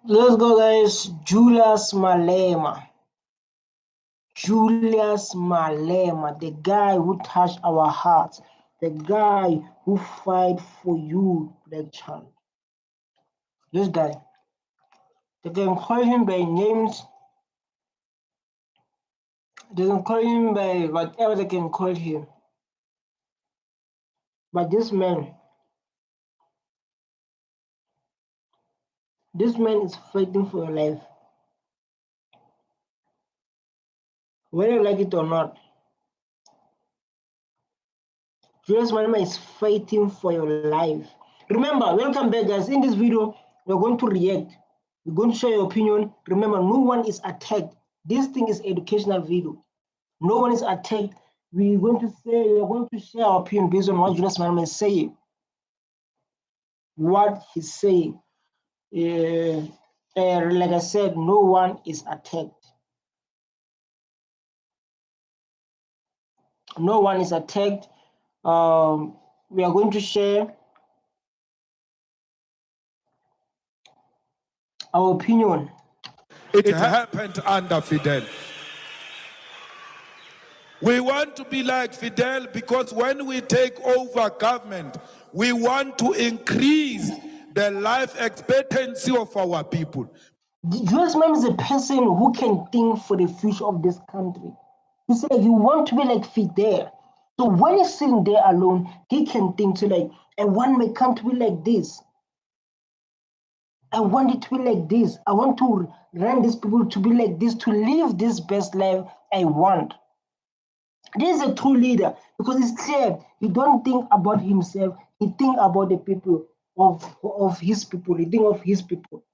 Let's go, guys. Julius Malema. Julius Malema, the guy who touched our hearts, the guy who fight for you, black child. This guy. They can call him by names. They can call him by whatever they can call him. But this man is fighting for your life. Whether you like it or not, Julius Malema is fighting for your life. Remember, welcome back, guys. In this video, we're going to react. We're going to share your opinion. Remember, no one is attacked. This thing is educational video. No one is attacked. We're going to share our opinion based on what Julius Malema is saying. What he's saying. Like I said, no one is attacked. No one is attacked. We are going to share our opinion. It happened under Fidel. We want to be like Fidel because when we take over government, we want to increase the life expectancy of our people. Julius Malema is a person who can think for the future of this country. He said he want to be like Fidel. So when he's sitting there alone, he can think to like, I want my country to be like this. I want it to be like this. I want to run these people to be like this, to live this best life I want. This is a true leader because it's clear he don't think about himself. He think about the people of his people. He think of his people.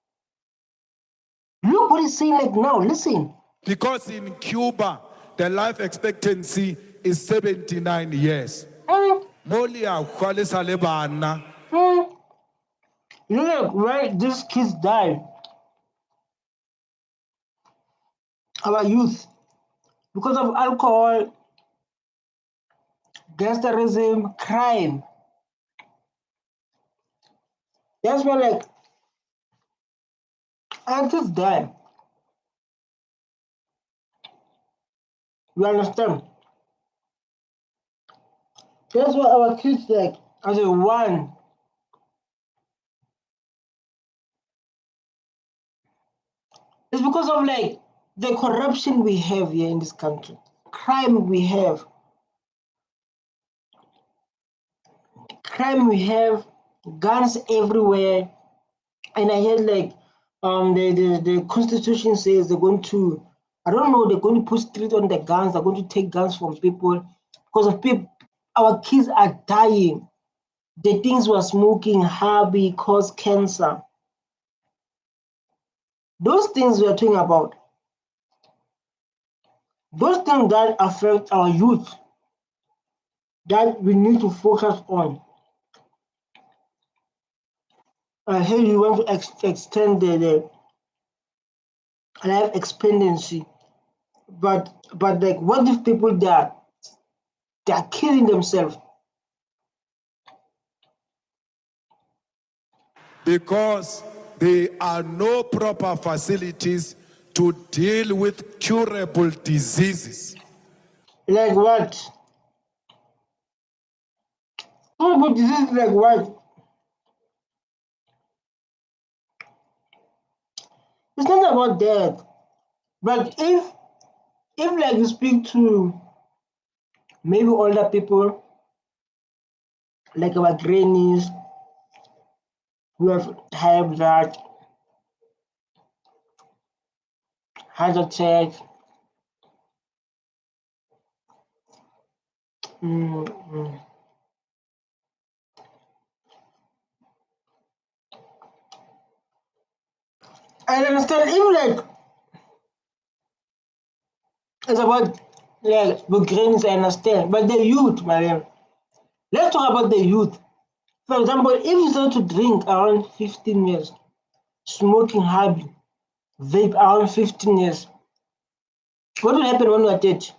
Look what he's saying like now. Listen. Because in Cuba, the life expectancy is 79 years. You know, like, right? These kids die. Our youth, because of alcohol, gangsterism, crime. That's why, like, our kids die. You understand? That's why our kids, like, as a one. It's because of, like, the corruption we have here in this country, crime we have, guns everywhere. And I heard like the constitution says they're going to, I don't know, they're going to put street on the guns, they're going to take guns from people because of people. Our kids are dying. The things we're smoking, hobby, cause cancer. Those things we're talking about, those things that affect our youth, that we need to focus on. Here you want to extend the life expectancy, but like, what if people that they are killing themselves? Because there are no proper facilities to deal with curable diseases. Like what? Curable diseases like what? It's not about that. But if like you speak to maybe older people, like our grannies who have had that heart attack, I understand. Even like it's about like the grannies, I understand. But the youth, man, let's talk about the youth. For example, if you start to drink around 15 years, smoking hardly, vape around 15 years, what will happen when you are 30?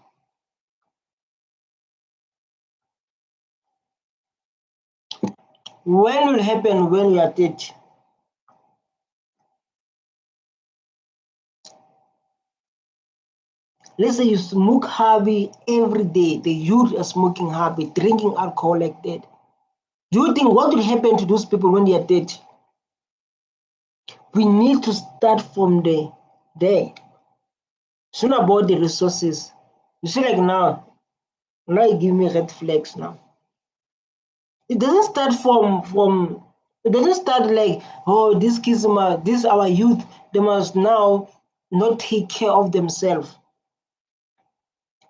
When will happen when you are 30? let's say you smoke heavy every day, the youth are smoking heavy, drinking alcohol like that. Do you think what will happen to those people when they are dead? We need to start from there. It's not about the resources. You see, like now you give me red flags now. It doesn't start from it doesn't start like, oh, these kids, this our youth, they must now not take care of themselves,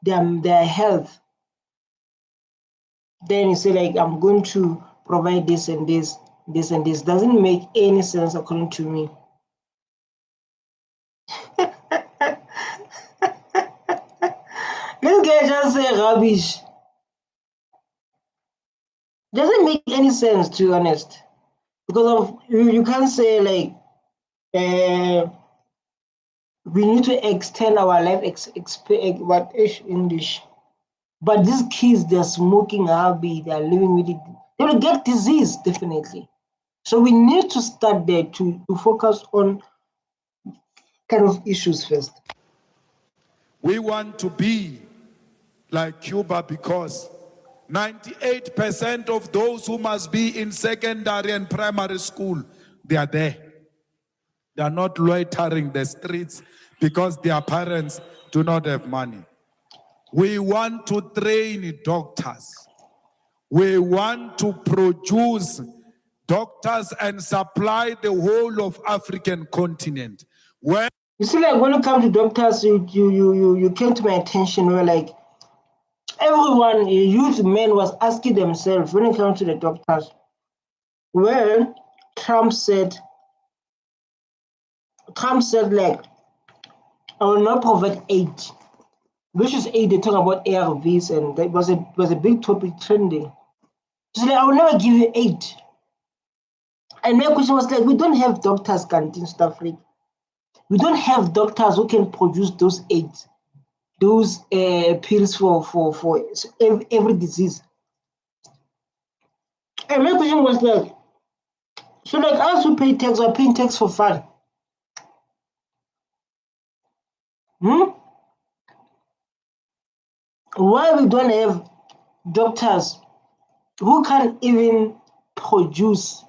their health. Then you say like, I'm going to provide this and this, this and this. Doesn't make any sense according to me. This guy just say rubbish. Doesn't make any sense, to be honest, because of you can't say like we need to extend our life what is English, but these kids, they're smoking heavy, they're living with it, they will get disease definitely. So we need to start there to focus on kind of issues first. We want to be like Cuba because 98% of those who must be in secondary and primary school, they are there. They are not loitering the streets because their parents do not have money. We want to train doctors. We want to produce doctors and supply the whole of African continent. You see, like when it comes to doctors, you came to my attention where like everyone, youth men, was asking themselves when it comes to the doctors. Well, Trump said like, I will not provide aid. Which is aid? They talk about ARVs, and that was a big topic trending. So like, I will never give you aid. And my question was like, we don't have doctors in South Africa. We don't have doctors who can produce those aids, those pills for every disease. And my question was like, so like us who pay tax are paying tax for fun. Why we don't have doctors who can even produce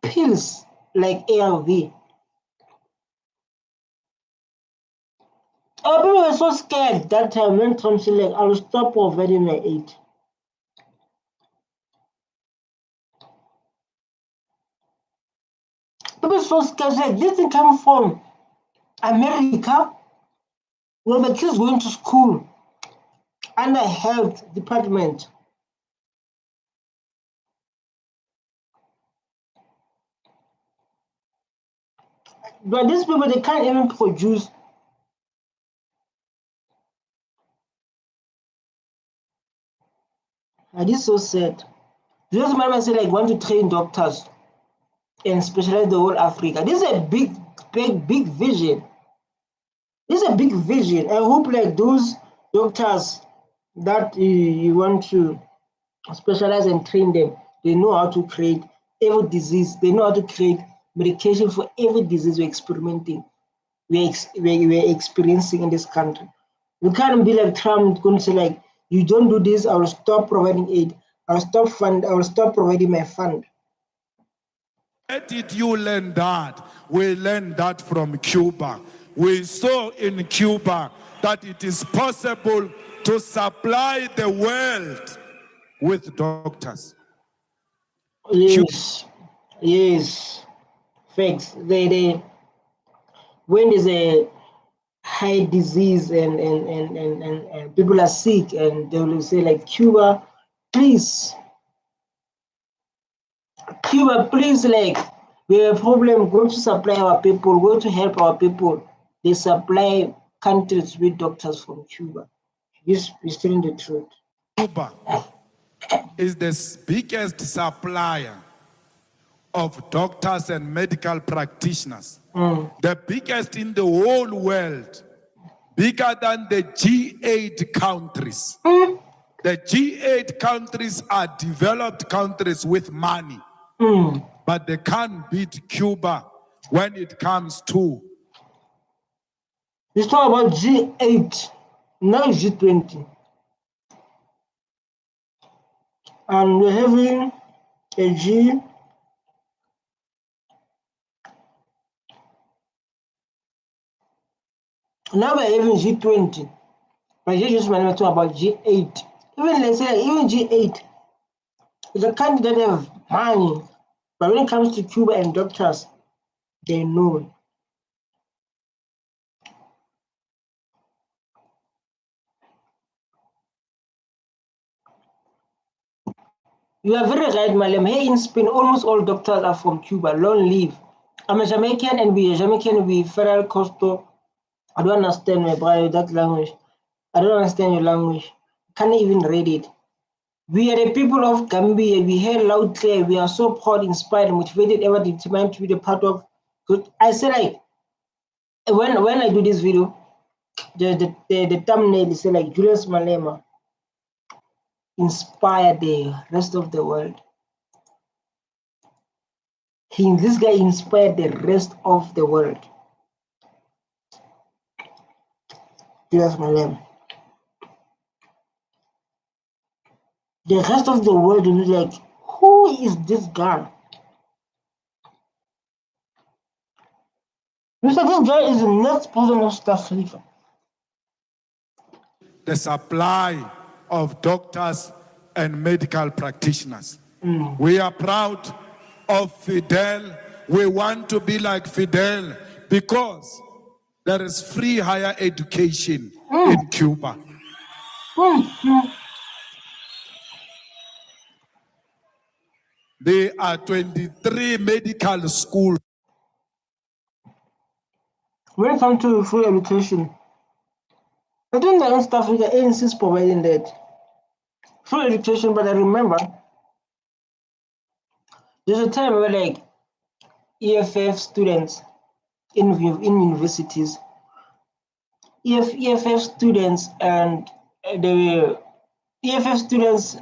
pills like ARV? People were so scared that time when Trump said like, I will stop providing my aid. People were so scared, like, this thing came from America, where the kids going to school under health department. But these people, they can't even produce. And this is so sad. Julius Malema said like, want to train doctors and specialize the whole Africa. This is a big vision. This is a big vision. I hope like those doctors that you want to specialize and train them, they know how to create every disease. They know how to create medication for every disease we're experimenting, we're experiencing in this country. You can't be like Trump going to say like, you don't do this, I will stop providing aid. I will stop providing my fund. Where did you learn that? We learned that from Cuba. We saw in Cuba that it is possible to supply the world with doctors. Yes, yes, facts. They when there's a high disease and people are sick, and they will say like, Cuba, please, like, we have a problem, go to supply our people, go to help our people. They supply countries with doctors from Cuba. This is telling the truth. Cuba is the biggest supplier of doctors and medical practitioners. The biggest in the whole world, bigger than the G8 countries. The G8 countries are developed countries with money, but they can't beat Cuba when it comes to Let's talk about G8. Now G20. And we're having a G. Now we're having G20. But Julius Malema talk about G8. Even let's say even G8 is a country that have money. But when it comes to Cuba and doctors, they know. You are very right, Malem. Here in Spain, almost all doctors are from Cuba. Long live. I'm a Jamaican and we are Jamaican, we federal coastal. I don't understand my brother, that language. I don't understand your language. Can't even read it. We are the people of Gambia. We hear loud clear. We are so proud, inspired, motivated, ever determined to be the part of. I say like when I do this video, the thumbnail is like Julius Malema inspired the rest of the world. This guy inspired the rest of the world. Julius Malema. The rest of the world will be like, who is this guy? You said this guy is the next president of South Africa. The supply of doctors and medical practitioners. We are proud of Fidel. We want to be like Fidel because there is free higher education in Cuba. There are 23 medical schools. When it comes to free education, I think that in South Africa, ANC is providing that free education, but I remember there's a time where like EFF students in universities, EFF students and the EFF students,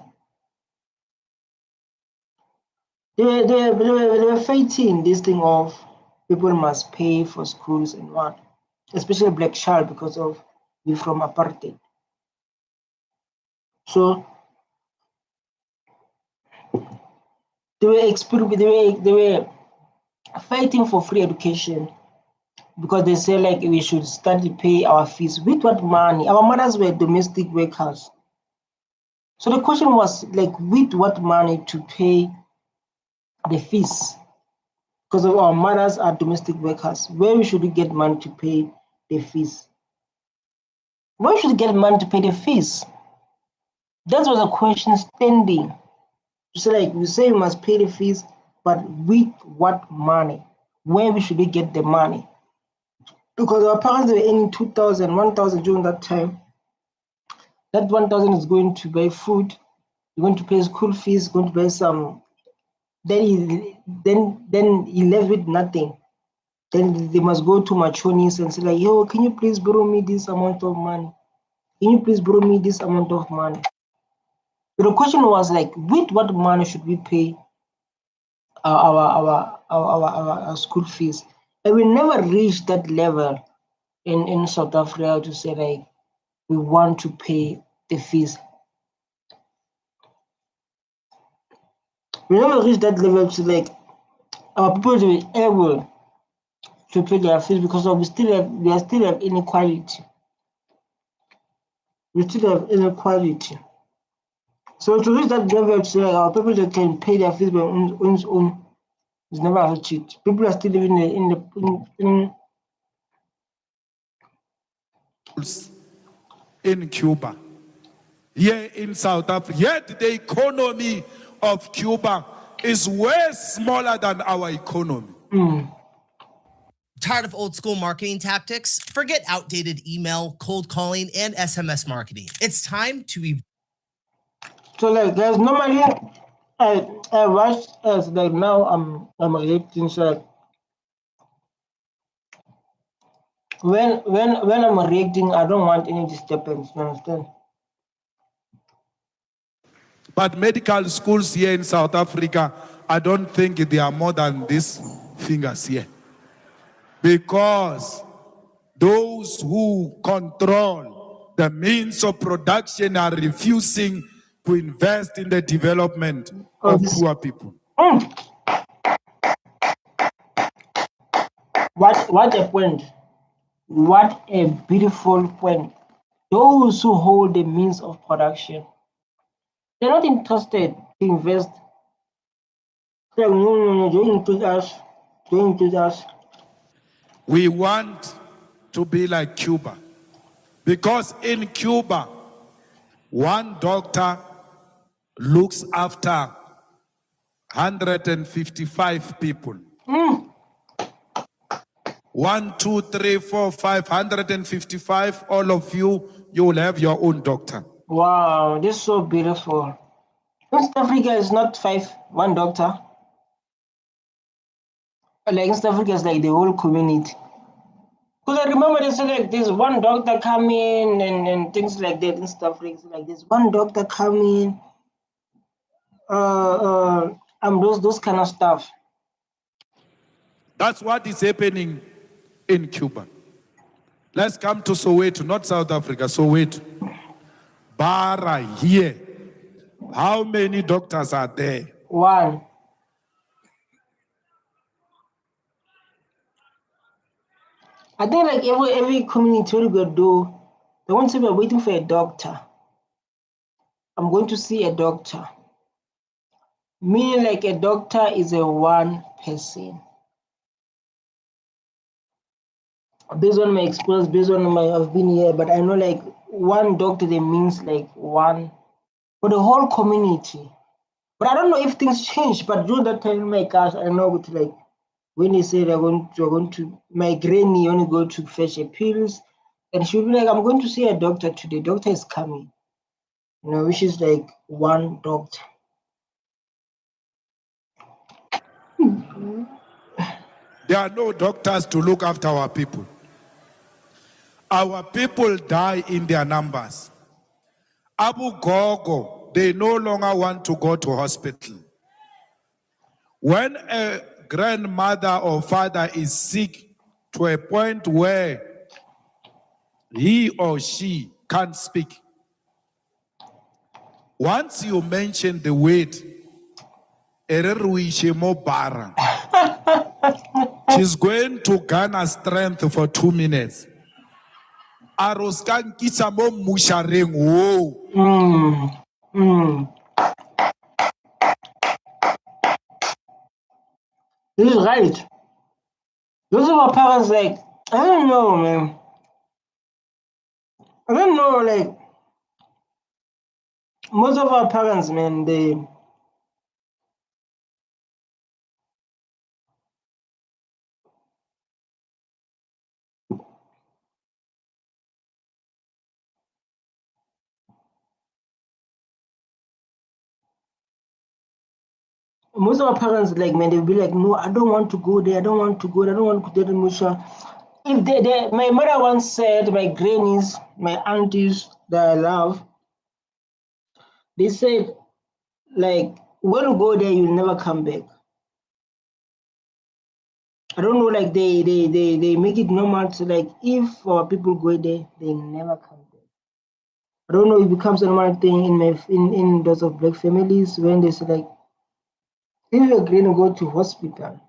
they were fighting this thing of people must pay for schools and what, especially black child because of we from apartheid. So they were fighting for free education because they say like we should start to pay our fees. With what money? Our mothers were domestic workers. So the question was like, with what money to pay the fees? Because of our mothers are domestic workers. Where should we get money to pay the fees? Where should we get money to pay the fees? That was a question standing. So like we say we must pay the fees, but with what money? Where should we get the money? Because our parents were earning 2,000, 1,000 during that time. That 1,000 is going to buy food, you're going to pay school fees, going to buy some. Then he left with nothing. Then they must go to Machonis and say like, yo, can you please borrow me this amount of money? Can you please borrow me this amount of money? So the question was like, with what money should we pay our school fees? And we never reached that level in South Africa to say like we want to pay the fees. We never reached that level to like our people to be able to pay their fees because we still have inequality. We still have inequality. So to reach that level to say like our people that can pay their fees by own is never achieved. People are still living in Cuba, here in South Africa, yet the economy of Cuba is way smaller than our economy. Tired of old school marketing tactics? Forget outdated email, cold calling, and SMS marketing. It's time to So like guys, normally I watch as like now I'm reacting so like when I'm reacting, I don't want any disturbance, you understand? But medical schools here in South Africa, I don't think they are more than these fingers here. Because Those who control the means of production are refusing to invest in the development of poor people. What a point. What a beautiful point. Those who hold the means of production, they're not interested to invest. Like, no, join to us. We want to be like Cuba, because in Cuba, one doctor looks after 155 people. 1, 2, 3, 4, 555. All of you, you will have your own doctor. Wow, this is so beautiful. East Africa is not one doctor. Like East Africa is like the whole community. Because I remember they said like there's one doctor come in and things like that in East Africa. Like there's one doctor come in. Those kind of stuff. That's what is happening in Cuba. Let's come to Soweto, not South Africa, Soweto. Bara here. How many doctors are there? One. I think like every community will go do, they want to be waiting for a doctor. I'm going to see a doctor. Meaning like a doctor is a one person. Based on my experience, based on I've been here, but I know like one doctor, that means like one for the whole community. But I don't know if things change. But during that time, my gosh, I know with like when they say they're going to my granny only go to fetch her pills, and she'll be like, I'm going to see a doctor today. Doctor is coming. You know, which is like one doctor. There are no doctors to look after our people. Our people die in their numbers. Abu Gogo, they no longer want to go to hospital. When a grandmother or father is sick to a point where he or she can't speak, once you mention the word, she's going to garner strength for 2 minutes. This is right. Those of our parents, like, I don't know, man. I don't know, like, most of our parents, man, most of our parents, like, man, they'll be like, no, I don't want to go there. I don't want to go there. I don't want to go to the Musha. If my mother once said, my grannies, my aunties that I love, they said, like, when you go there, you'll never come back. I don't know, like they make it normal to like if our people go there, they never come back. I don't know, it becomes a normal thing in those of black families when they say like if you're going to go to hospital,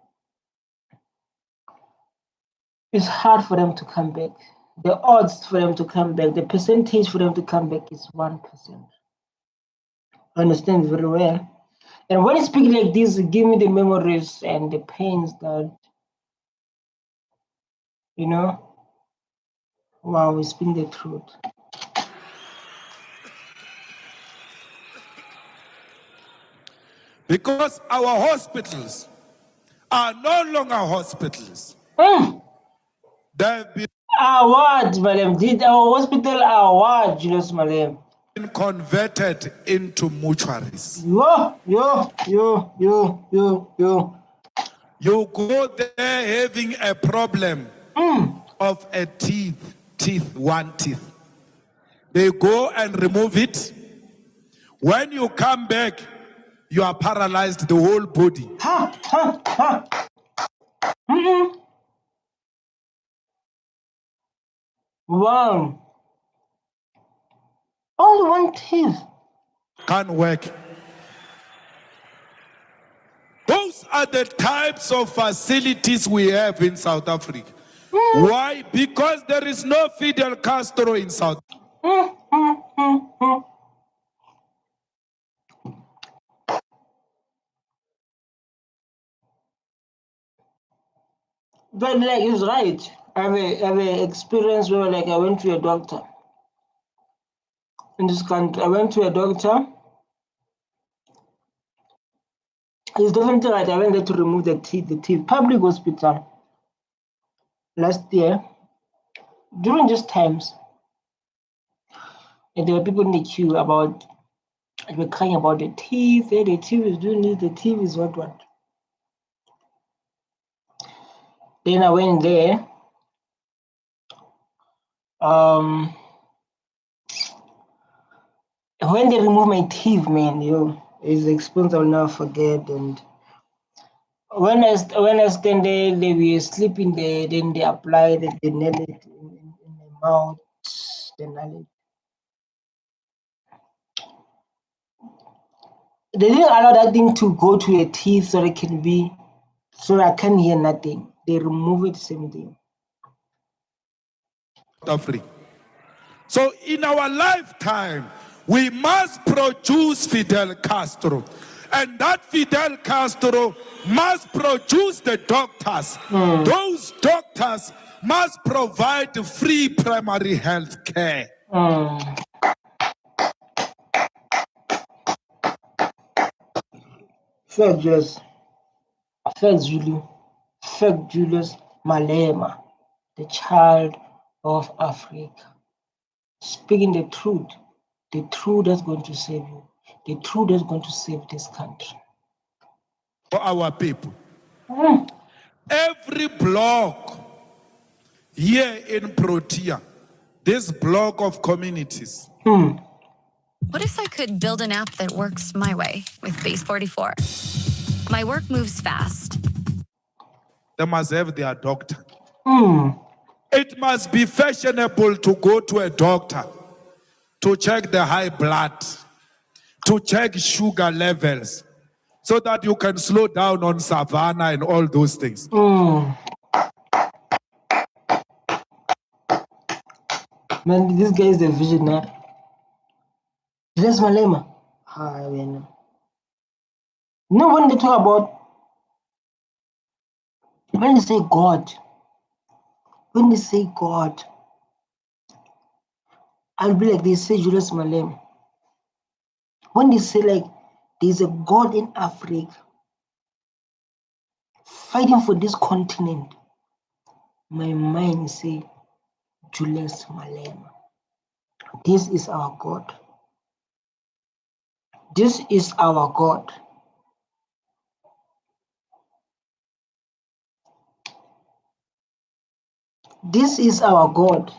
it's hard for them to come back. The odds for them to come back, the percentage for them to come back is 1%. I understand very well. And when you speak like this, give me the memories and the pains that, you know, wow, we speak the truth. Because our hospitals are no longer hospitals. They've been Madam. Did our hospital award, Julius Malema? Converted into mortuaries. You go there having a problem of a one teeth. They go and remove it. When you come back, you are paralyzed the whole body. Wow. Only one teeth. Can't work. Those are the types of facilities we have in South Africa. Why? Because there is no Fidel Castro in South Mm. But like he's right. I have a experience where like I went to a doctor in this country. I went to a doctor. He's definitely right. I went there to remove the teeth. Public hospital last year. During these times, and there were people in the queue about they were crying about the teeth. Hey, the teeth is doing this, the teeth is what. Then I went there. When they remove my teeth, man, it's the experience I'll never forget. And when I stand there, they will sleep in there, then they apply the nail it in my mouth, the nail it. They didn't allow that thing to go to your teeth so I can't hear nothing. They remove it, same thing. Africa. So in our lifetime, we must produce Fidel Castro. And that Fidel Castro must produce the doctors. Those doctors must provide free primary health care. Fuck Julius Malema, the child of Africa. Speaking the truth that's going to save you, the truth that's going to save this country. For our people. Every block here in Protea, this block of communities. What if I could build an app that works my way with Base 44? My work moves fast. They must have their doctor. It must be fashionable to go to a doctor to check the high blood, to check sugar levels, so that you can slow down on savannah and all those things. Man, this guy is the visionary. Julius Malema. When they talk about, when they say God, I'll be like, they say Julius Malema. When they say like, there's a God in Africa fighting for this continent, my mind say Julius Malema. This is our God. This is our God. This is our God.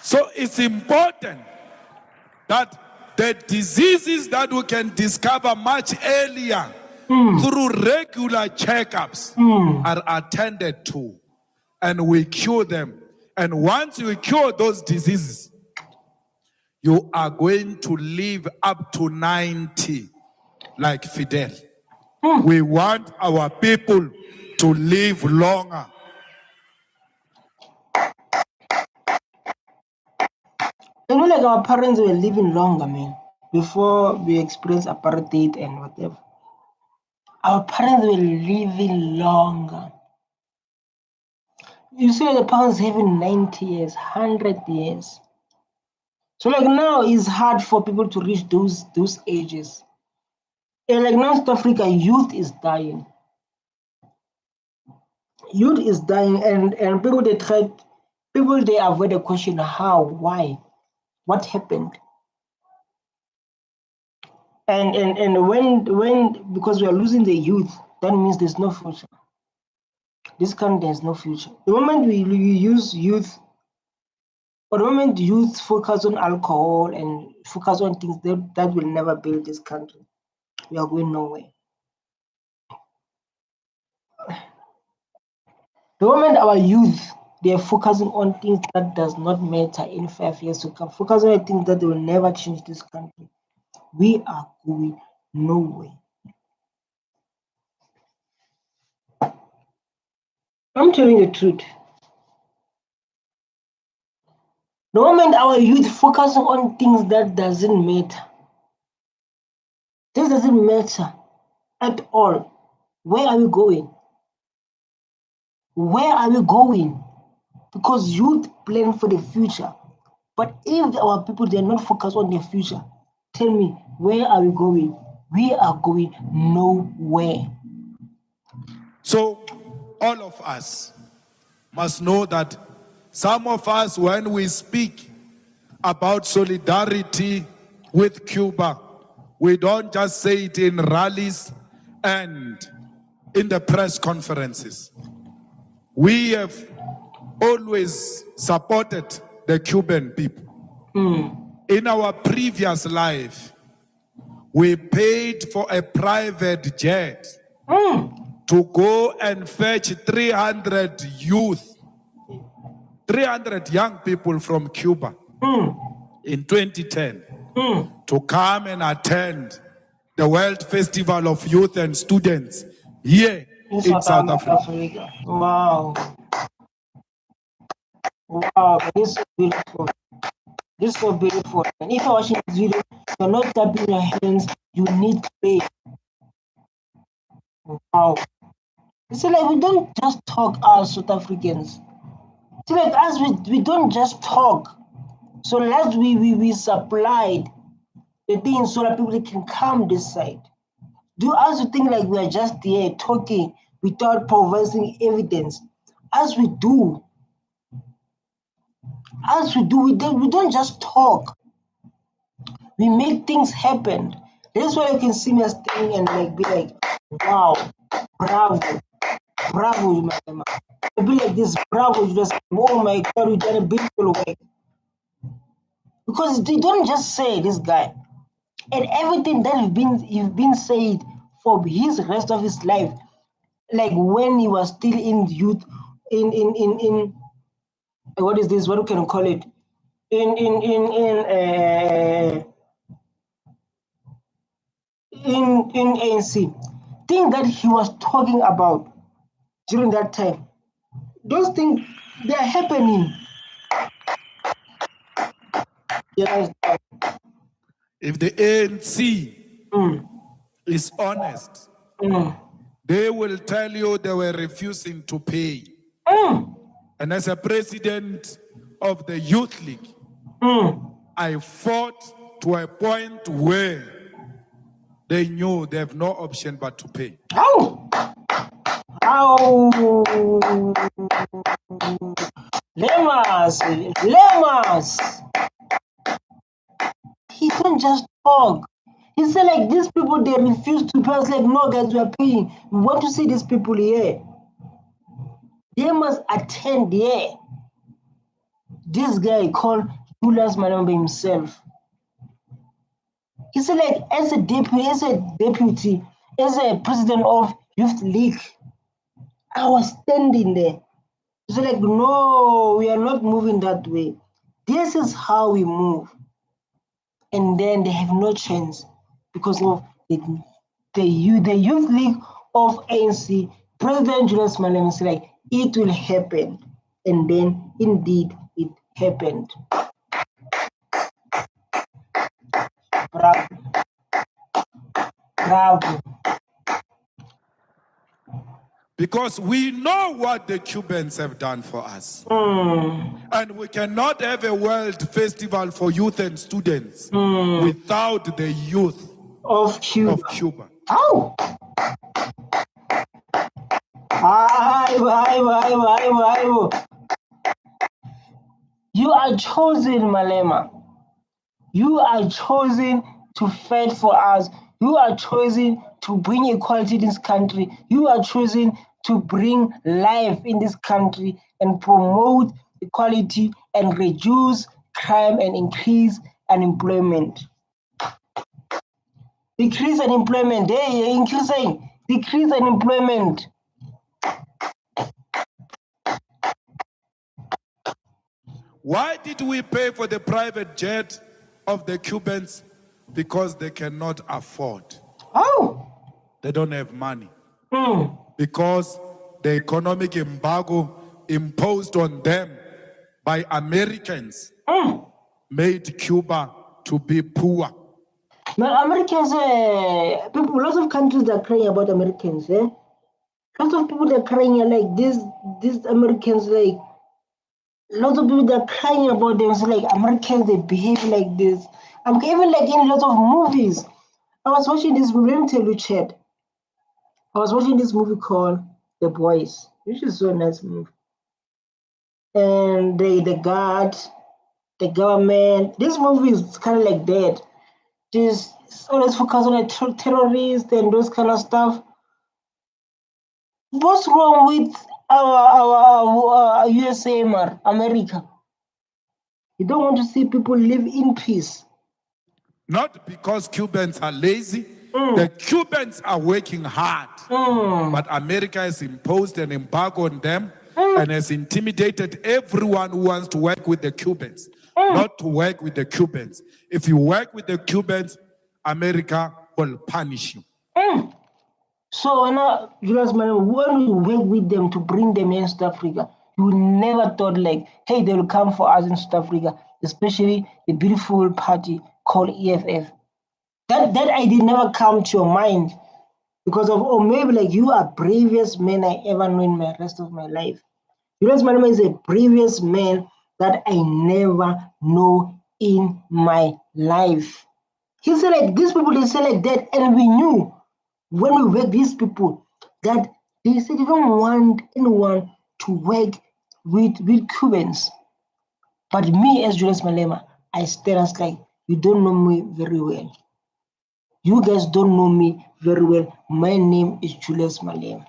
So it's important that the diseases that we can discover much earlier through regular checkups are attended to, and we cure them. And once you cure those diseases, you are going to live up to 90 like Fidel. We want our people to live longer. Like our parents were living longer, man, before we experienced apartheid and whatever. Our parents were living longer. You see the parents having 90 years, 100 years. So like now it's hard for people to reach those ages. And like now South Africa, youth is dying. Youth is dying, and people they avoid the question how, why, what happened. And when because we are losing the youth, that means there's no future. This country has no future. The moment we use youth, or the moment youth focus on alcohol and focus on things that will never build this country, we are going nowhere. The moment our youth, they're focusing on things that does not matter in 5 years to come, focusing on things that will never change this country, we are going nowhere. I'm telling the truth. The moment our youth focusing on things that doesn't matter, this doesn't matter at all. Where are we going? Where are we going? Because youth plan for the future. But if our people, they're not focused on their future, tell me, where are we going? We are going nowhere. So all of us must know that some of us, when we speak about solidarity with Cuba, we don't just say it in rallies and in the press conferences. We have always supported the Cuban people. In our previous life, we paid for a private jet to go and fetch 300 youth, 300 young people from Cuba in 2010 to come and attend the World Festival of Youth and Students here in South Africa. Wow. Wow, this is so beautiful. This is so beautiful. And if you're watching this video, you're not clapping your hands, you need to pay. Wow. It's like we don't just talk as South Africans. It's like us, we don't just talk. So last we supplied the things so that people can come this side. Do us think like we are just here talking without providing evidence? As we do, we don't just talk. We make things happen. That's why you can see me standing and like be like, wow, bravo, Malema. Be like this, bravo, just oh my God, we did a beautiful work. Because they don't just say this guy, and everything that you've been said for his rest of his life, like when he was still in youth, in what is this? What can we call it? In ANC, thing that he was talking about during that time, those things, they are happening. Yes. If the ANC is honest, they will tell you they were refusing to pay. And as a president of the Youth League, I fought to a point where they knew they have no option but to pay. How? Lemas. He don't just talk. He said like these people, they refuse to pay. I was like, no guys, we are paying. We want to see these people here. They must attend here. This guy called Julius Malema himself. He said like as a deputy, as a president of Youth League, I was standing there. He said like, no, we are not moving that way. This is how we move. And then they have no chance because of the Youth League of ANC, President Julius Malema said like, it will happen. And then indeed it happened. Bravo. Bravo. Because we know what the Cubans have done for us. And we cannot have a world festival for youth and students without the youth of Cuba. Oh! You are chosen, Malema. You are chosen to fight for us. You are chosen to bring equality in this country. You are chosen to bring life in this country and promote equality and reduce crime and increase unemployment. Decrease unemployment. Hey, increasing. Decrease unemployment. Why did we pay for the private jet of the Cubans? Because they cannot afford. Oh. They don't have money. Mm. Because the economic embargo imposed on them by Americans made Cuba to be poor. Now, Americans, people, lots of countries are crying about Americans. Lots of people are crying like these Americans, like lots of people that are crying about them. So like Americans, they behave like this. I'm even like in lots of movies. I was watching this movie. Let me tell you, Chad. I was watching this movie called The Boys, which is so nice movie. And the guard, the government. This movie is kind of like that. Just always focus on the terrorists and those kind of stuff. What's wrong with our USA, America? You don't want to see people live in peace. Not because Cubans are lazy. The Cubans are working hard. But America has imposed an embargo on them and has intimidated everyone who wants to work with the Cubans. Not to work with the Cubans. If you work with the Cubans, America will punish you. So now, Julius Malema, when we work with them to bring them in South Africa, you never thought like, hey, they will come for us in South Africa, especially the beautiful party called EFF. That idea never come to your mind because of, or maybe like you are bravest man I ever know in my rest of my life. Julius Malema is the bravest man that I never know in my life. He said like these people, they say like that, and we knew when we work these people that they said they don't want anyone to work with Cubans. But me as Julius Malema, I stand as like, you don't know me very well. You guys don't know me very well. My name is Julius Malema.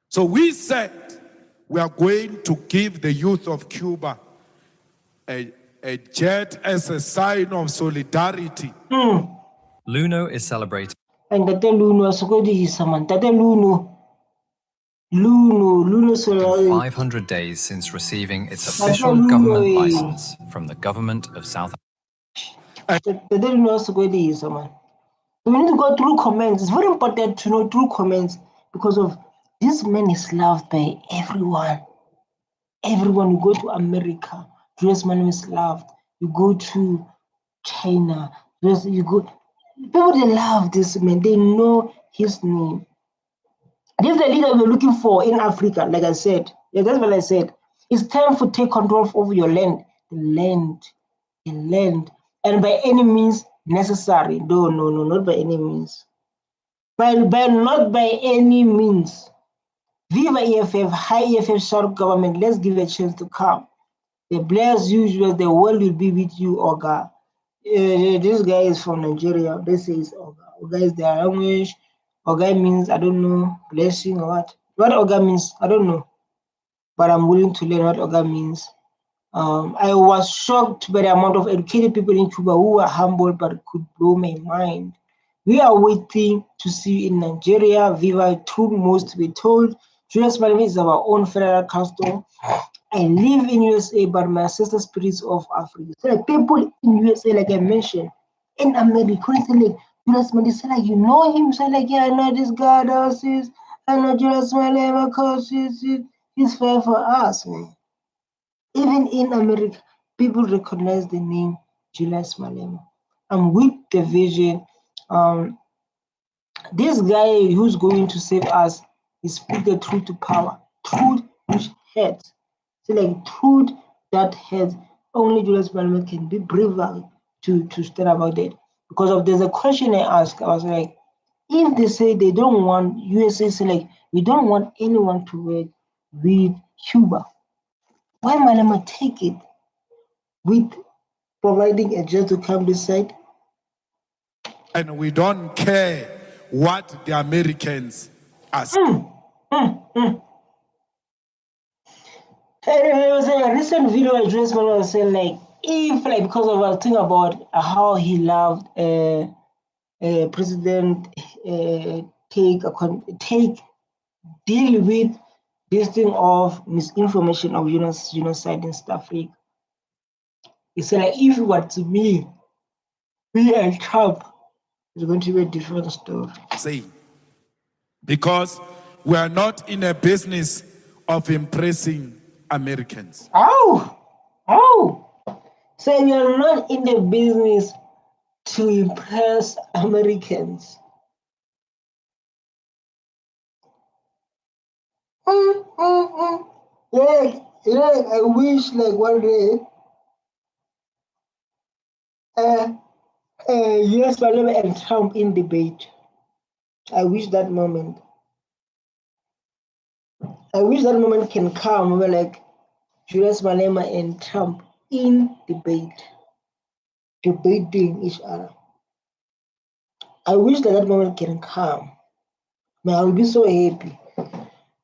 So we said we are going to give the youth of Cuba a jet as a sign of solidarity. Luno is celebrating. And Tate Luno, Sokodi is someone. Tate Luno. Luno, 500 days since receiving its official government license from the government of South Africa. Tate Luno, Sokodi is someone. We need to go through comments. It's very important to know through comments because of this man is loved by everyone. Everyone, you go to America, Julius Malema is loved. You go to China, you go. People, they love this man. They know his name. This is the leader we're looking for in Africa, like I said. Yeah, that's what I said. It's time to take control over your land. The land. And by any means necessary. No, not by any means. Not by any means. Viva EFF, high EFF, short government. Let's give a chance to come. The bless you, the world will be with you, Oga. This guy is from Nigeria. They say it's Oga. Oga is their language. Oga means, I don't know, blessing or what. What Oga means, I don't know. But I'm willing to learn what Oga means. I was shocked by the amount of educated people in Cuba who were humble but could blow my mind. We are waiting to see in Nigeria. Viva truth most be told. Julius Malema is our own federal custom. I live in USA, but my ancestor spirits of Africa. So like people in USA, like I mentioned, in America, like Julius Malema, say like you know him, say like yeah, I know this guy does this. I know Julius Malema because he's fair for us, man. Even in America, people recognize the name Julius Malema. And with the vision, this guy who's going to save us is put the truth to power. Truth which hurts. So like truth that hurts, only Julius Malema can be brave to stand about it. Because of there's a question I asked, I was like, if they say they don't want USA, say like we don't want anyone to work with Cuba, why Malema take it with providing a jet to come this side? And we don't care what the Americans ask. There was a recent video I Julius Malema was saying like, if like because of a thing about how he loved President deal with this thing of misinformation of genocide in South Africa. He said, like, if it were to me and Trump, it's going to be a different story. Say, because we are not in a business of impressing Americans. Oh. So we are not in the business to impress Americans. Yeah, I wish like one day Julius Malema and Trump in debate. I wish that moment. I wish that moment can come where like Julius Malema and Trump in debate, debating each other. I wish that moment can come. Man, I'll be so happy.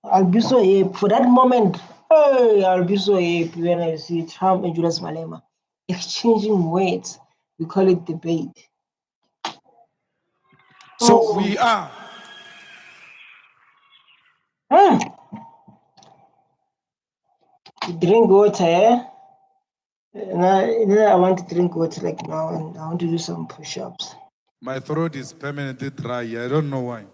I'll be so happy for that moment. Hey, I'll be so happy when I see Trump and Julius Malema exchanging words. We call it debate. So we are. Drink water, eh? And I want to drink water like now, and I want to do some push-ups. My throat is permanently dry. I don't know why.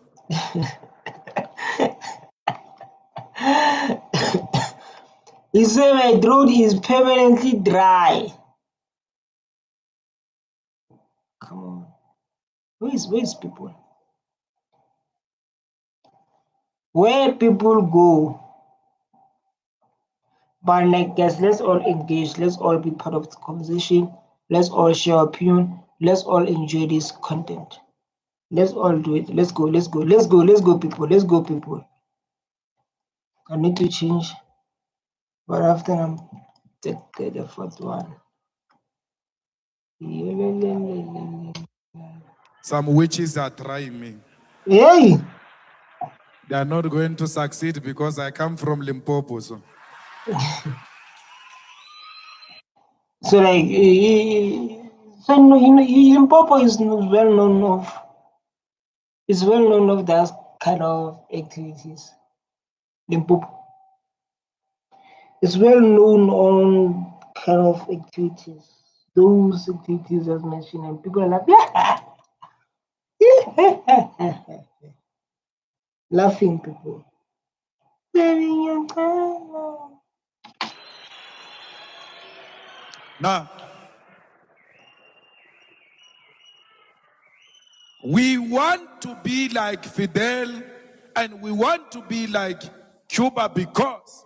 He said my throat is permanently dry. Come on. Where's people? Where people go? But like guys, let's all engage. Let's all be part of the conversation. Let's all share our opinion. Let's all enjoy this content. Let's all do it. Let's go, people. Let's go, people. I need to change. But after I'm the fourth one. Some witches are trying me. Hey! They are not going to succeed because I come from Limpopo. So like, Limpopo is well known of that kind of activities. Limpopo. It's well known on kind of activities. Those activities as mentioned, and people are like, laughing people. now, we want to be like Fidel and we want to be like Cuba because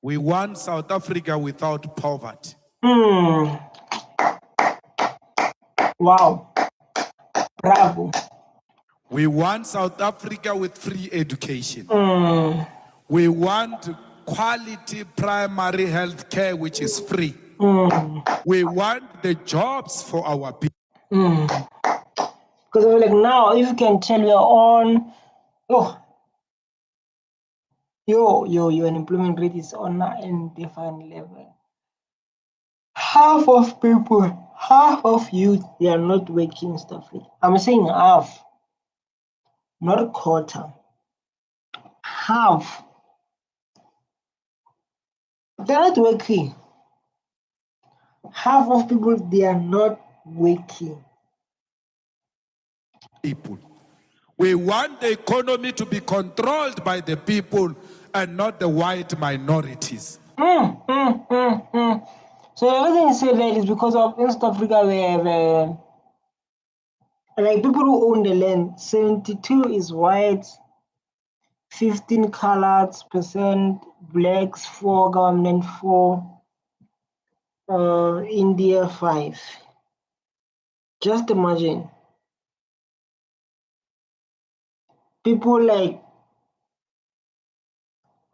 we want South Africa without poverty. Wow. Bravo. We want South Africa with free education. We want quality primary health care, which is free. We want the jobs for our people. Because like now, if you can tell you're on, your unemployment rate is on a defined level. Half of youth, they are not working stuff like. I'm saying half, not a quarter. Half. They're not working. Half of people, they are not working. People. We want the economy to be controlled by the people and not the white minorities. So the reason you say that is because of in South Africa we have like people who own the land, 72 is white, 15 colored percent, blacks 4, government 4, India 5. Just imagine. People like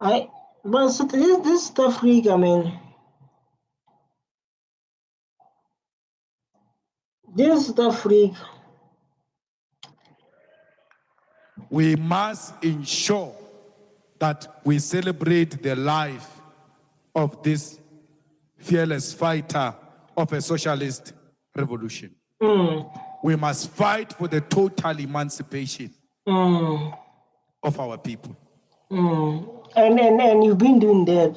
but so this South Africa, man. This South Africa. We must ensure that we celebrate the life of this fearless fighter of a socialist revolution. We must fight for the total emancipation of our people. And you've been doing that,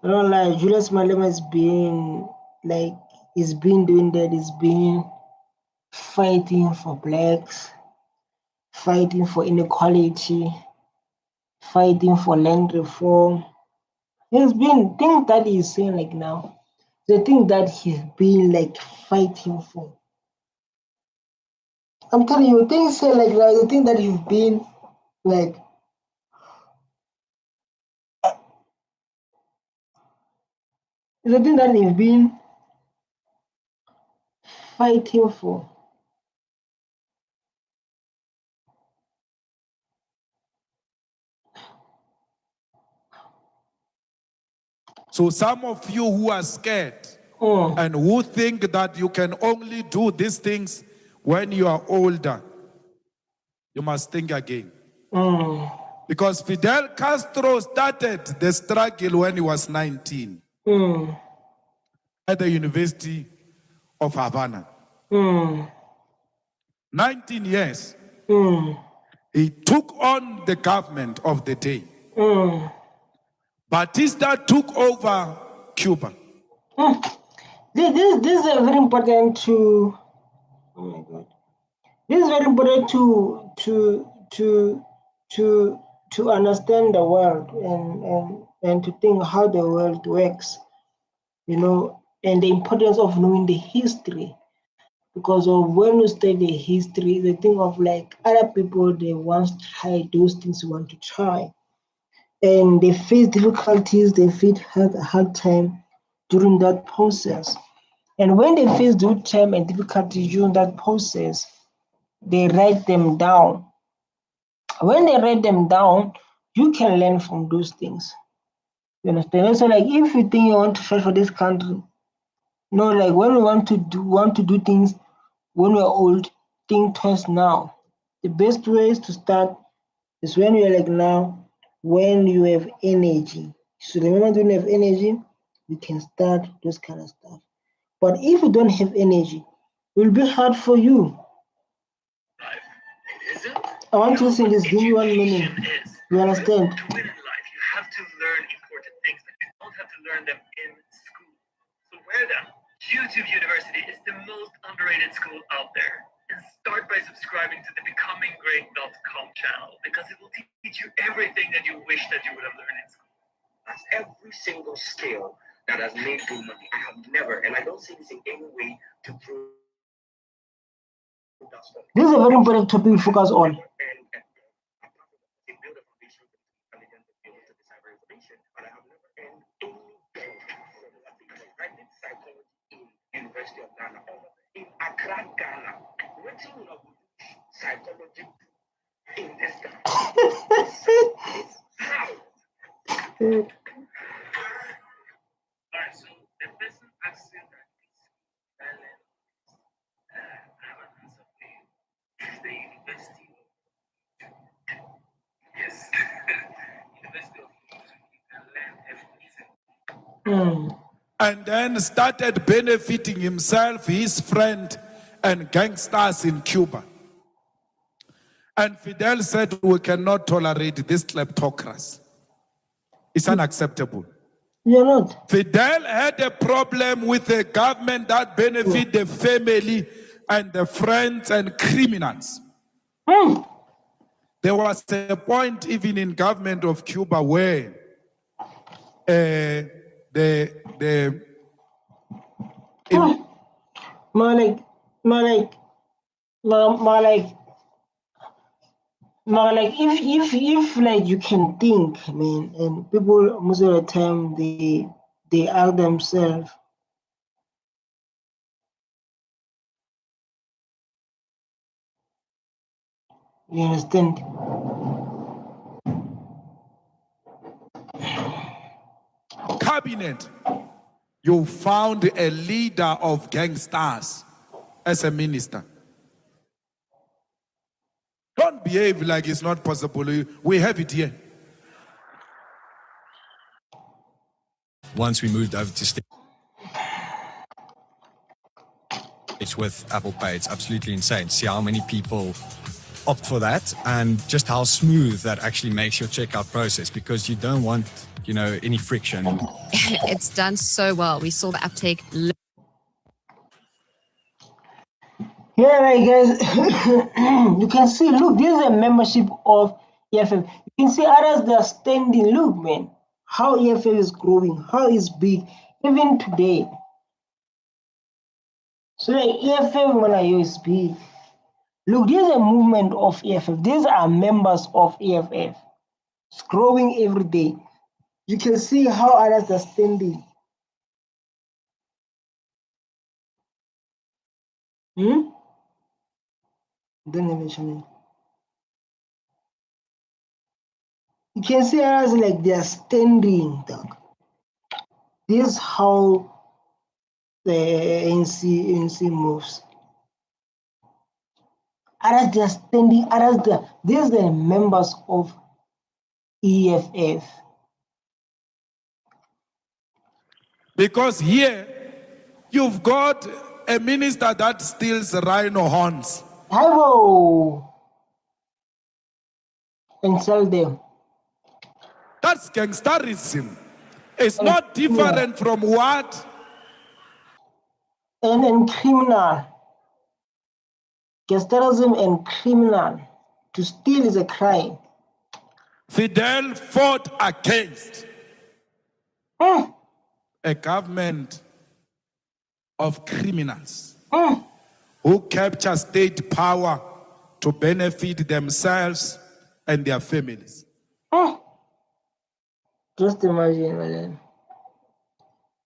I don't like Julius Malema has been like he's been doing that, he's been fighting for blacks, fighting for inequality, fighting for land reform. There's been things that he's saying like now, the thing that he's been like fighting for. I'm telling you, things say like now, the thing that he's been like the thing that he's been fighting for. So some of you who are scared and who think that you can only do these things when you are older, you must think again. Because Fidel Castro started the struggle when he was 19 at the University of Havana. 19 years. He took on the government of the day. Batista took over Cuba. This is very important to. Oh my God! This is very important to understand the world and to think how the world works, you know, and the importance of knowing the history. Because of when you study the history, the thing of like other people, they once tried those things you want to try. And they face difficulties, they face a hard time during that process. And when they face good time and difficulties during that process, they write them down. When they write them down, you can learn from those things. You understand? So like if you think you want to fight for this country, no, like when we want to do things when we're old, think twice now. The best way is to start is when you're like now, when you have energy. So the moment when you have energy, you can start those kind of stuff. But if you don't have energy, it will be hard for you. I want to say this, give me 1 minute. You understand? To win in life, you have to learn important things, but you don't have to learn them in school. So where then? YouTube University is the most underrated school out there. And start by subscribing to the becominggreat.com channel because it will teach you everything that you wish that you would have learned in school. That's every single skill that has made good money. I have never, and I don't see this in any way to prove that's what. This is a very important topic we focus on. University of Ghana, in Accra, Ghana, waiting on psychology in this country. It's how. Alright, so the person asking that is the University of yes. University of you can learn everything. And then started benefiting himself, his friend, and gangsters in Cuba. And Fidel said, we cannot tolerate this kleptocracy. It's unacceptable. You're not. Fidel had a problem with a government that benefit the family and the friends and criminals. There was a point even in government of Cuba where if like you can think, man, and people most of the time they ask themselves, you understand? Cabinet, you found a leader of gangsters as a minister. Don't behave like it's not possible. We have it here. Once we moved over to States with Apple Pay, it's absolutely insane. See how many people opt for that and just how smooth that actually makes your checkout process, because you don't want you know, any friction? It's done so well. We saw the uptake. Yeah, right, guys. You can see, look, this is a membership of EFF. You can see others, they are standing. Look, man, how EFF is growing, how it's big, even today. So, like, EFF, when I use big. Look, this is a movement of EFF. These are members of EFF. It's growing every day. You can see how others are standing. Don't mention it. You can see others like they are standing. Dog. This is how the ANC moves. Others they are standing. Others these are the members of EFF. Because here, you've got a minister that steals rhino horns. Hello. And sell them. That's gangsterism. It's not different from what? And criminal. Gangsterism and criminal. To steal is a crime. Fidel fought against a government of criminals who capture state power to benefit themselves and their families. Just imagine, man.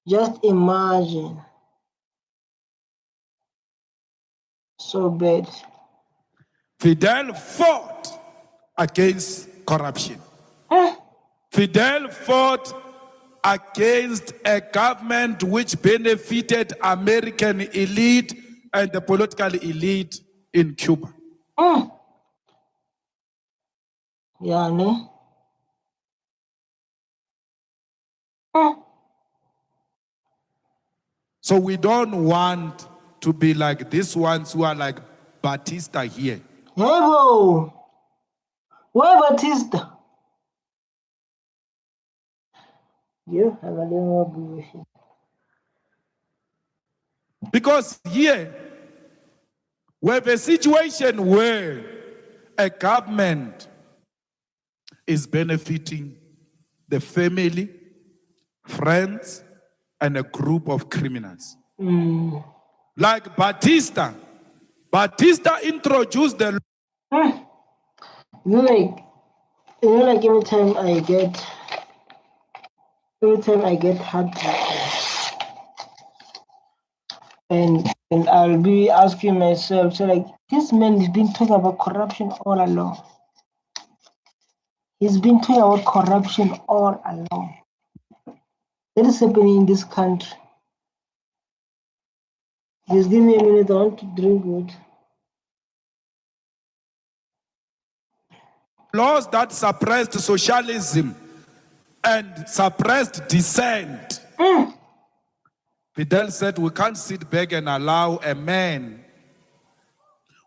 Just imagine. So bad. Fidel fought against corruption. Fidel fought against a government which benefited American elite and the political elite in Cuba. Yeah, ne? So we don't want to be like these ones who are like Batista here. Hey, bro. Where Batista? You have a little bullshit. Because here, we have a situation where a government is benefiting the family, friends, and a group of criminals. Like Batista. Batista introduced the Like every time I get heartbroken, and I'll be asking myself, so like, this man has been talking about corruption all along. He's been talking about corruption all along. That is happening in this country. Just give me a minute, I want to drink water. laws that suppressed socialism and suppressed dissent. Fidel said we can't sit back and allow a man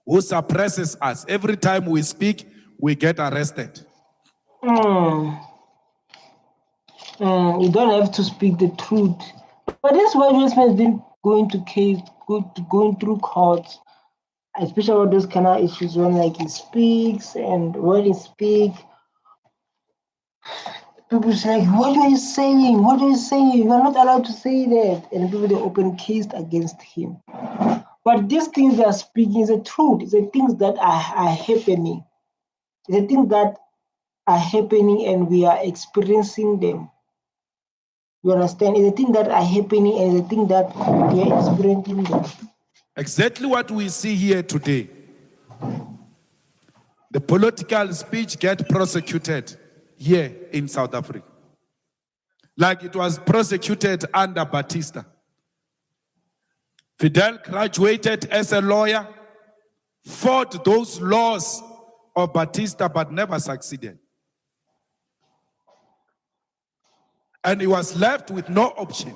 who suppresses us. Every time we speak, we get arrested. You don't have to speak the truth. But this is why Julius Malema has been going to case, going through courts, especially about those kind of issues when like he speaks and when he speaks. People say, like, what are you saying? What are you saying? You are not allowed to say that. And people, they open case against him. But these things they are speaking is the truth. It's the things that are happening. It's the things that are happening and we are experiencing them. You understand? It's the things that are happening and the things that we are experiencing them. Exactly what we see here today. The political speech get prosecuted here in South Africa. Like it was prosecuted under Batista. Fidel graduated as a lawyer, fought those laws of Batista, but never succeeded. And he was left with no option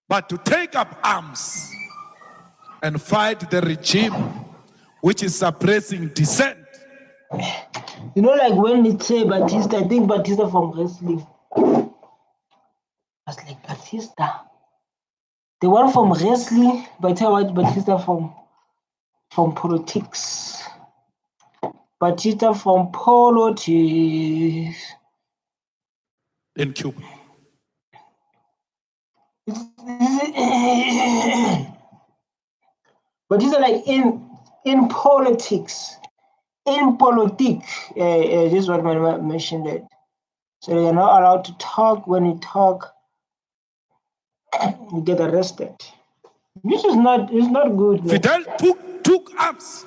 but to take up arms and fight the regime which is suppressing dissent You know, like when they say Batista, I think Batista from wrestling. I was like, Batista. The one from wrestling, Batista from politics. Batista from politics. In Cuba. Batista like in politics. In politics. This is what my mentioned that. So you're not allowed to talk. When you talk, you get arrested. This is not. It's not good. Fidel took arms.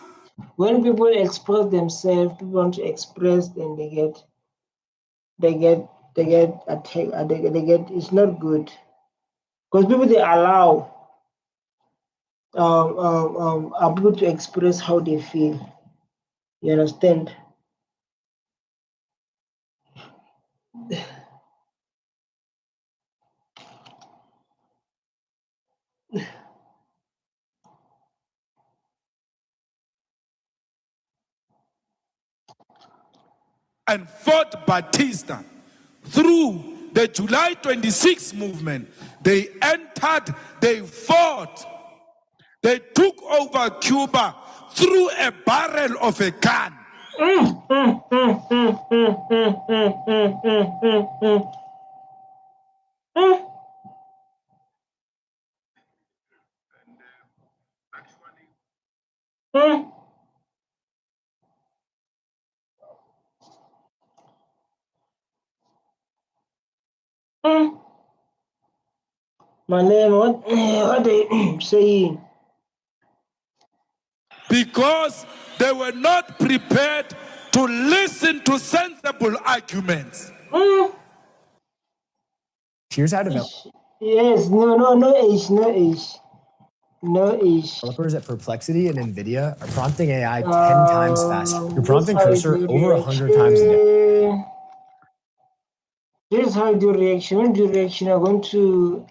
When people express themselves, people want to express, then they get attacked. They get. It's not good because people they allow people to express how they feel. You understand? And fought Batista through the July 26 movement. They entered, they fought, they took over Cuba through a barrel of a gun. Malema, what they saying? Because they were not prepared to listen to sensible arguments. Here's how developers Yes, no age. at Perplexity and NVIDIA are prompting AI 10 times faster. You're prompting Cursor over 100 times a day. This is how I do reaction. When I do reaction, I'm going to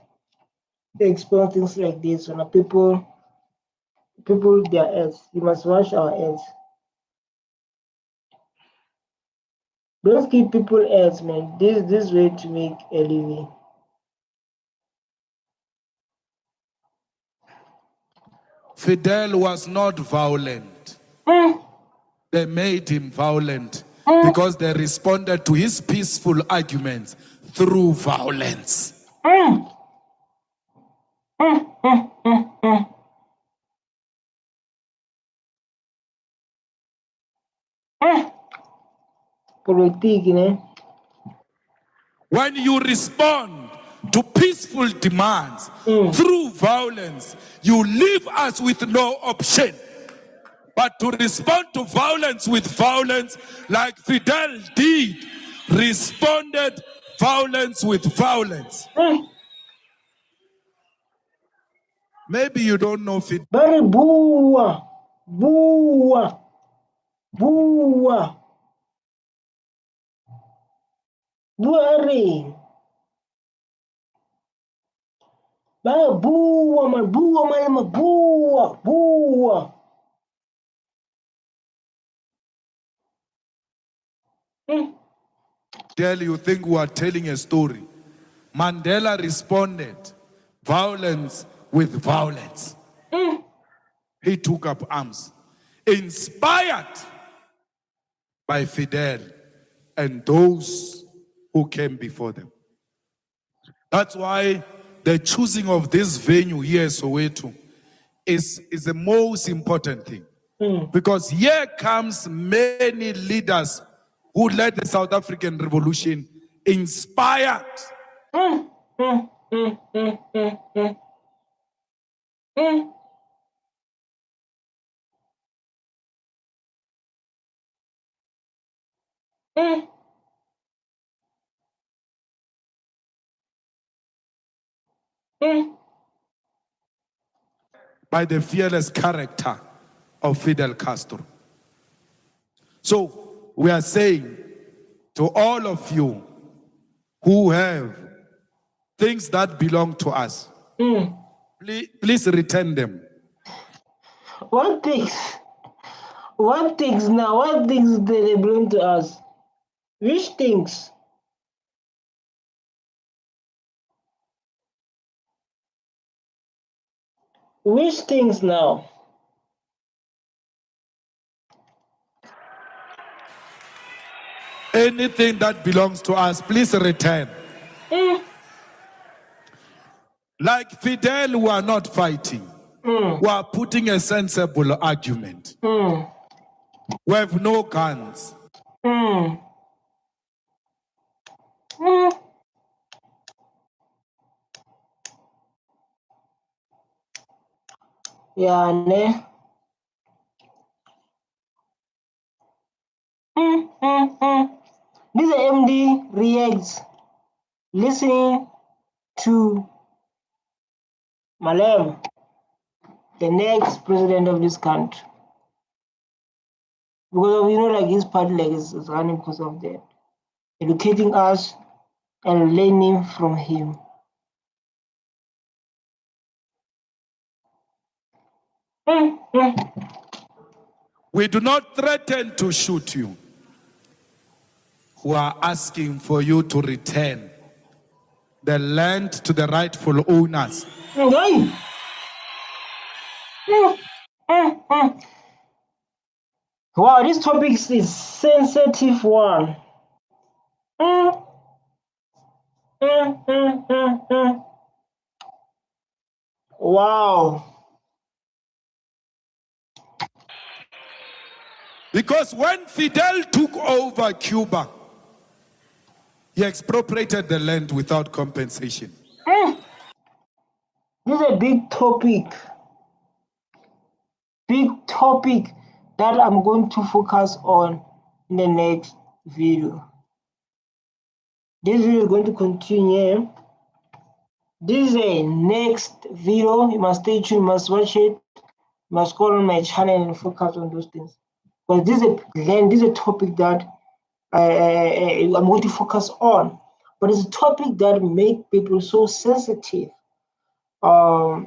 explain things like this. When people their ads, you must watch our ads. Don't give people ads, man. This way to make a living. Fidel was not violent. They made him violent because they responded to his peaceful arguments through violence. When you respond to peaceful demands through violence, you leave us with no option but to respond to violence with violence, like Fidel did, responded violence with violence. Maybe you don't know Fidel. Bari buwa. Buari. Bari buwa man, buwa. You think we are telling a story. Mandela responded violence with violence. He took up arms, inspired by Fidel and those who came before them. That's why the choosing of this venue here, Soweto, is the most important thing. Because here comes many leaders who led the South African Revolution, inspired. By the fearless character of Fidel Castro. So we are saying to all of you who have things that belong to us, please return them. What things? What things now? What things do they bring to us? Which things? Which things now? Anything that belongs to us, please return. Like Fidel, we are not fighting. We are putting a sensible argument. We have no guns. Yeah, ne? This MD reacts listening to Malema, the next president of this country. Because of, like his party like is running because of that. Educating us and learning from him. We do not threaten to shoot you. We are asking for you to return the land to the rightful owners. Wow, this topic is sensitive one. Wow. Because when Fidel took over Cuba, he expropriated the land without compensation. This is a big topic. Big topic that I'm going to focus on in the next video. This video is going to continue. This is a next video. You must stay tuned, you must watch it, you must go on my channel and focus on those things. But this is a topic that I'm going to focus on. But it's a topic that makes people so sensitive. Because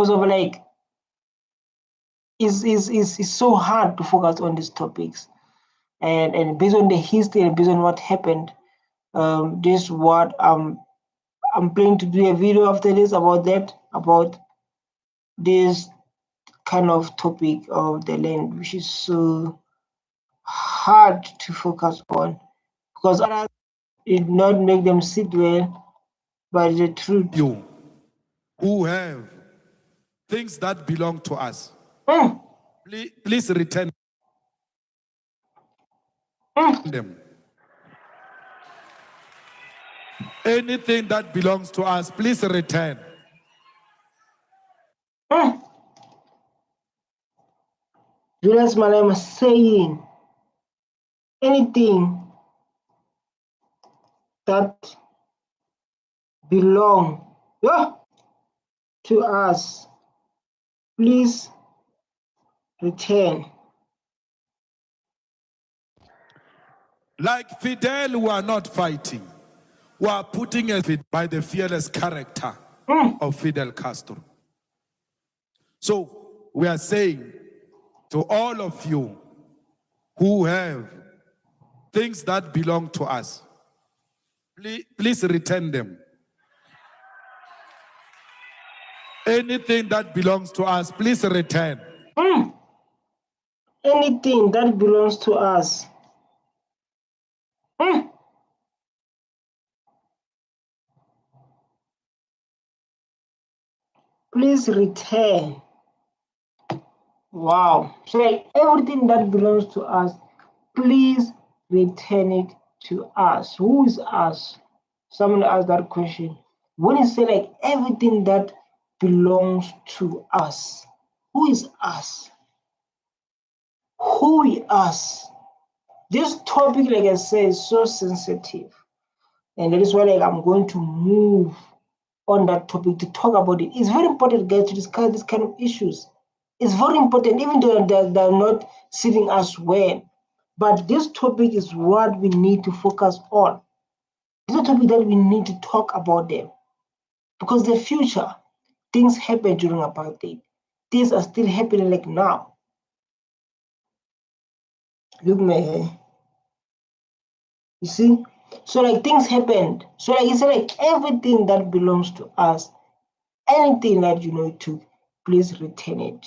of like it's so hard to focus on these topics. And based on the history and based on what happened, this is what I'm planning to do a video after this about this kind of topic of the land, which is so hard to focus on because others did not make them sit well, but the truth. You who have things that belong to us, please return them. Anything that belongs to us, please return. Julius Malema saying anything that belong to us, please return. Like Fidel, we are not fighting. We are putting it by the fearless character of Fidel Castro. So we are saying to all of you who have things that belong to us, please return them. Anything that belongs to us, please return. Anything that belongs to us. Please return. Wow. So like everything that belongs to us, please return it to us. Who is us? Someone asked that question. When you say like everything that belongs to us, who is us? Who is us? This topic, like I said, is so sensitive. And that is why like I'm going to move on that topic to talk about it. It's very important, guys, to discuss this kind of issues. It's very important, even though they're not sitting us well. But this topic is what we need to focus on. This is a topic that we need to talk about them. Because the future, things happen during apartheid. Things are still happening like now. Look my hair. You see? So like things happened. So like it's like everything that belongs to us, anything that you know it took, please return it.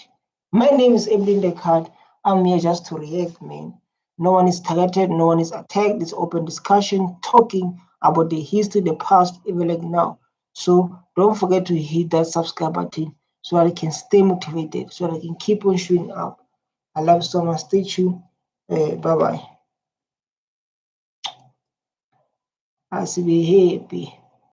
My name is Evelyn Descartes. I'm here just to react, man. No one is targeted, no one is attacked. It's open discussion, talking about the history, the past, even like now. So don't forget to hit that subscribe button so that I can stay motivated, so that I can keep on showing up. I love you so much. Stay tuned. Bye bye. I see be happy.